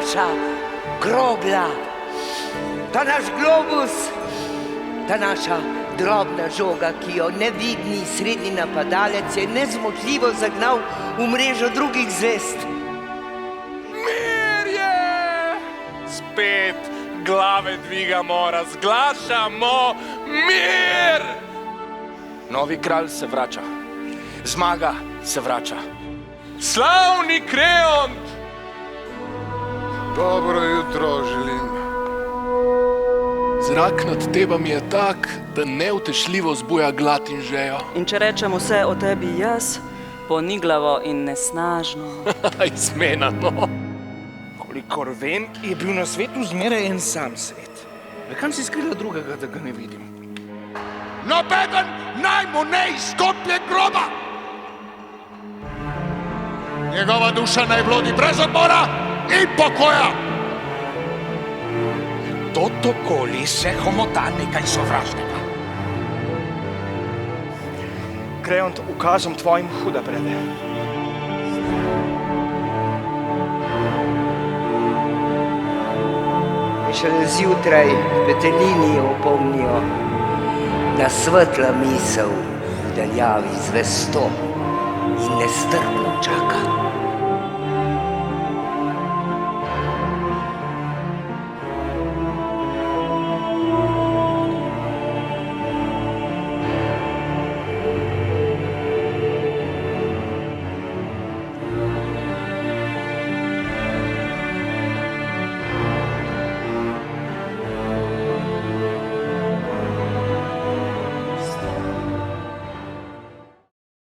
naša krogla, ta naš globus, ta naša drobna žoga, ki jo nevidni srednji napadalec je nezmotljivo zagnal v mrežo drugih zvezd. Mir je! Spet glave dvigamo, razglašamo mir! Novi kralj se vrača. Zmaga se vrača. Slavni Kreont! Dobro jutro želim. Zrak nad tebami je tak, da neutešljivo zbuja glad in žejo. In če rečem vse o tebi jaz, poniglavo in nesnažno. Izmena, no. Kolikor vem, je bil na svetu zmeraj en sam svet. Kam si skrila drugega, da ga ne vidim? Nobeden naj mu ne izkoplje groba! Njegova duša naj vlodi brez odmora in pokoja! Totokoli se homota nekaj sovražnega. Kreont, ukazom tvojim huda brede. In šele zjutraj petelini opomnijo, da svetla misel v daljavi zvesto in nestrpno čaka.